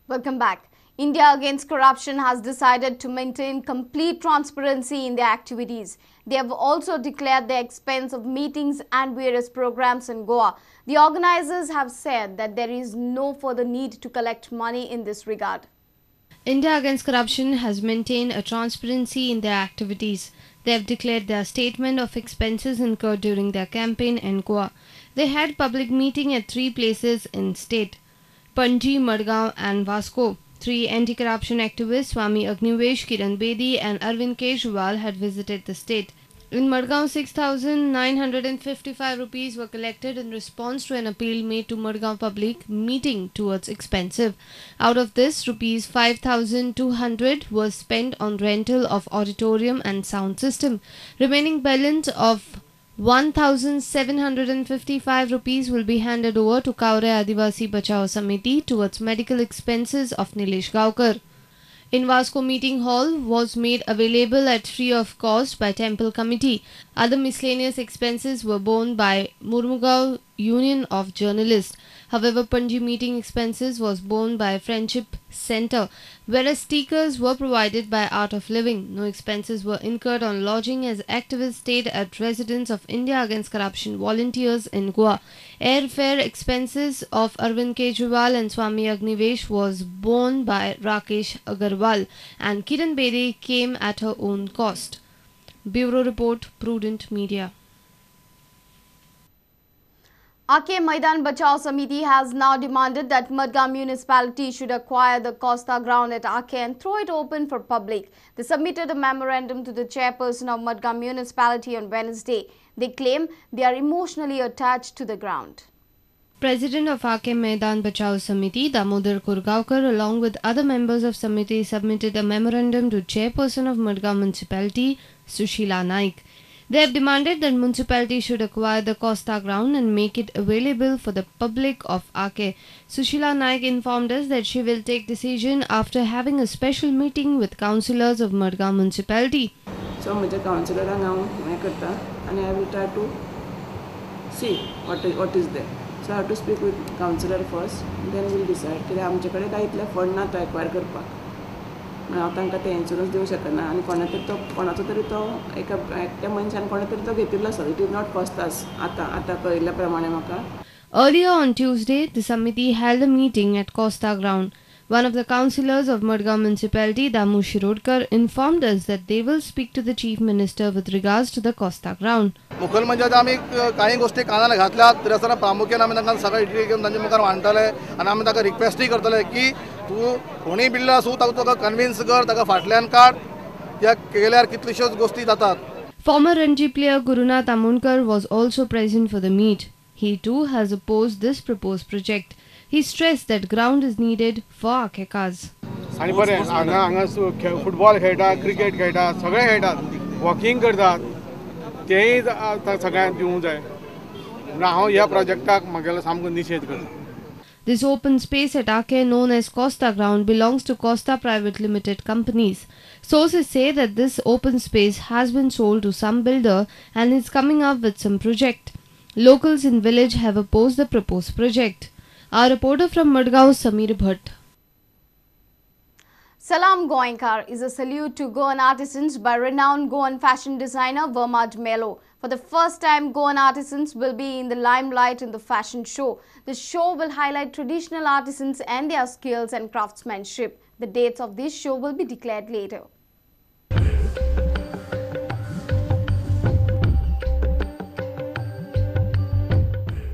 Welcome back. India Against Corruption has decided to maintain complete transparency in their activities. They have also declared the expense of meetings and various programs in Goa. The organizers have said that there is no further need to collect money in this regard. India Against Corruption has maintained a transparency in their activities. They have declared their statement of expenses incurred during their campaign in Goa. They had public meeting at 3 places in state: Panji, Madgaon and Vasco. 3 anti-corruption activists, Swami Agnivesh, Kiran Bedi and Arvind Kejriwal, had visited the state. In Madgaon, 6,955 rupees were collected in response to an appeal made to Madgaon public meeting towards expensive. Out of this, rupees 5,200 was spent on rental of auditorium and sound system. Remaining balance of 1,755 rupees will be handed over to Kaure Adivasi Bachao Samiti towards medical expenses of Nilesh Gaukar. In Vasco meeting hall was made available at free of cost by temple committee. Other miscellaneous expenses were borne by Murmugao Union of Journalists. However, Panji meeting expenses was borne by Friendship Center, whereas stickers were provided by Art of Living. No expenses were incurred on lodging as activists stayed at residence of India Against Corruption volunteers in Goa. Airfare expenses of Arvind Kejriwal and Swami Agnivesh was borne by Rakesh Agarwal, and Kiran Bedi came at her own cost. Bureau Report, Prudent Media. AK Maidan Bachao Samiti has now demanded that Madgaon municipality should acquire the Costa ground at AK and throw it open for public. They submitted a memorandum to the chairperson of Madgaon municipality on Wednesday. They claim they are emotionally attached to the ground. President of AK Maidan Bachao Samiti, Damodar Kurgaonkar, along with other members of Samiti, submitted a memorandum to chairperson of Madgaon municipality, Sushila Naik. They have demanded that municipality should acquire the Costa ground and make it available for the public of AK. Sushila Naik informed us that she will take decision after having a special meeting with councillors of Madgaon municipality. So, I councillor and I will try to see what is there. So, I have to speak with councillor first, then we will decide. आमच्याकडे काय इतले fund ना तो acquire करपाक. हांव तांकां ते insurance दिवंक शकना आनी कोणाचो तरी तो एकट्या मनशान कोणे तरी तो घेतिल्लो आसा. It is not cost us आतां कळिल्ल्या प्रमाणे म्हाका. Earlier on Tuesday, the Samiti held a meeting at Costa ground. One of the councillors of Madgaon municipality, Damu Shirodkar, informed us that they will speak to the Chief Minister with regards to the Costa ground. मुखेल म्हणजे आतां आमी काही गोष्टी कानार घातल्यात तरी आसतना प्रामुख्यान आमी तांकां सगळे डिटेल घेवन तांचे मुखार मांडटले आनी आमी ताका रिक्वेस्टूय करतले की तूं कोणी बिल्लो आसूं ताका कन्विन्स कर, ताका फाटल्यान काड, त्या केल्यार कितल्योश्योच गोष्टी जातात. Former Ranji player Gurunath Amunkar was also present for the meet. He too has opposed this proposed project. He stressed that ground is needed for Akekas. आणि बरे हांगा फुटबॉल खेळटा, क्रिकेट खेळटा, सगळे खेळटात, वॉकिंग करतात, तेय सगळ्यांक दिवंक जाय. हांव ह्या प्रोजेक्टाक म्हागेलो सामको निशेध करता. This open space at Ake, known as Costa ground, belongs to Costa Private Limited companies. Sources say that this open space has been sold to some builder and is coming up with some project. Locals in village have opposed the proposed project. Our reporter from Madgaon, Samir Bhatt. Salam Goenkar is a salute to Goan artisans by renowned Goan fashion designer Verma Melo. For the first time, Goan artisans will be in the limelight in the fashion show. The show will highlight traditional artisans and their skills and craftsmanship. The dates of this show will be declared later.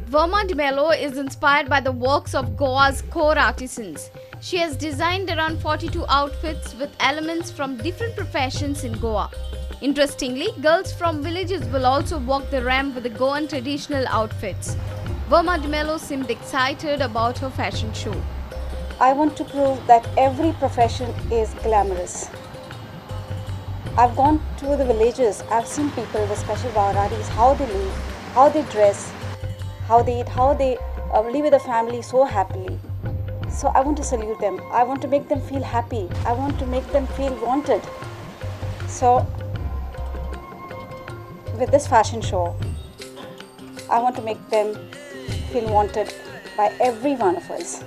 Verma Melo is inspired by the works of Goa's core artisans. She has designed around 42 outfits with elements from different professions in Goa. Interestingly, girls from villages will also walk the ramp with the Goan traditional outfits. Verma Melo seemed excited about her fashion show. I want to prove that every profession is glamorous. I've gone to the villages, I've seen people with special varieties, how they live, how they dress, how they eat, how they live with a family so happily. So I want to salute them. I want to make them feel happy. I want to make them feel wanted. So with this fashion show, I want to make them feel wanted by every one of us.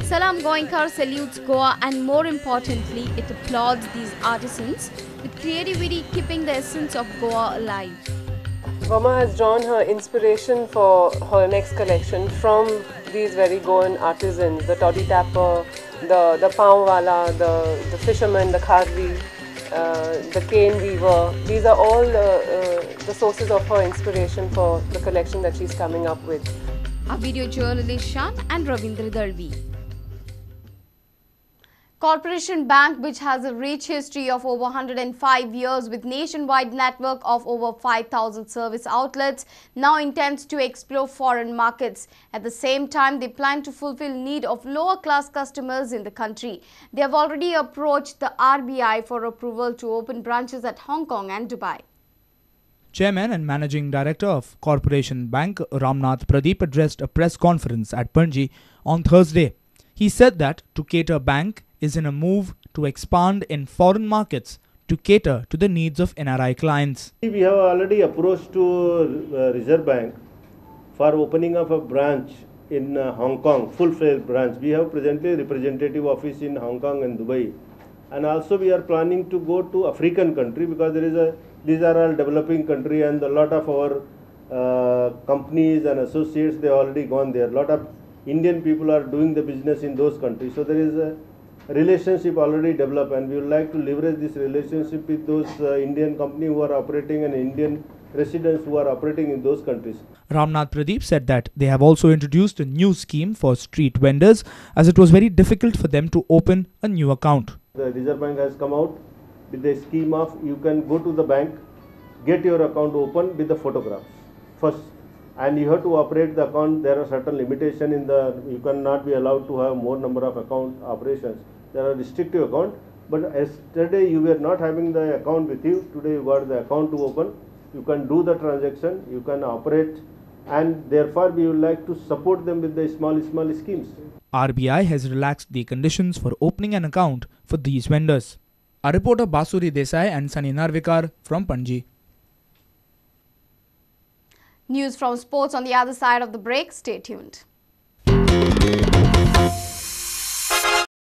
Salam Goinkar salutes Goa and more importantly, it applauds these artisans with creativity keeping the essence of Goa alive. Vama has drawn her inspiration for her next collection from these very Goan artisans, the toddy tapper, the pav wala, the fisherman, the kharvi, the cane weaver. These are all the sources of her inspiration for the collection that she's coming up with. Our video journalist Shan and Ravindra Dalvi. Corporation Bank, which has a rich history of over 105 years with nationwide network of over 5,000 service outlets, now intends to explore foreign markets. At the same time, they plan to fulfill need of lower class customers in the country. They have already approached the RBI for approval to open branches at Hong Kong and Dubai. Chairman and Managing Director of Corporation Bank, Ramnath Pradeep, addressed a press conference at Panji on Thursday. He said that to cater bank is in a move to expand in foreign markets to cater to the needs of NRI clients. We have already approached to Reserve Bank for opening of a branch in Hong Kong, full-fledged branch. We have presently a representative office in Hong Kong and Dubai. And also we are planning to go to African country because these are all developing country and a lot of our companies and associates, they have already gone there. A lot of Indian people are doing the business in those countries. So there is a relationship already developed and we would like to leverage this relationship with those Indian companies who are operating and Indian residents who are operating in those countries. Ramnath Pradeep said that they have also introduced a new scheme for street vendors as it was very difficult for them to open a new account. The Reserve Bank has come out with a scheme of you can go to the bank, get your account open with the photographs first. And you have to operate the account. There are certain limitations in you cannot be allowed to have more number of account operations. There are restrictive account. But yesterday you were not having the account with you. Today you got the account to open. You can do the transaction. You can operate. And therefore we would like to support them with the small schemes. RBI has relaxed the conditions for opening an account for these vendors. Our reporter Basuri Desai and Sunny Narvikar from Panji. News from sports on the other side of the break. Stay tuned.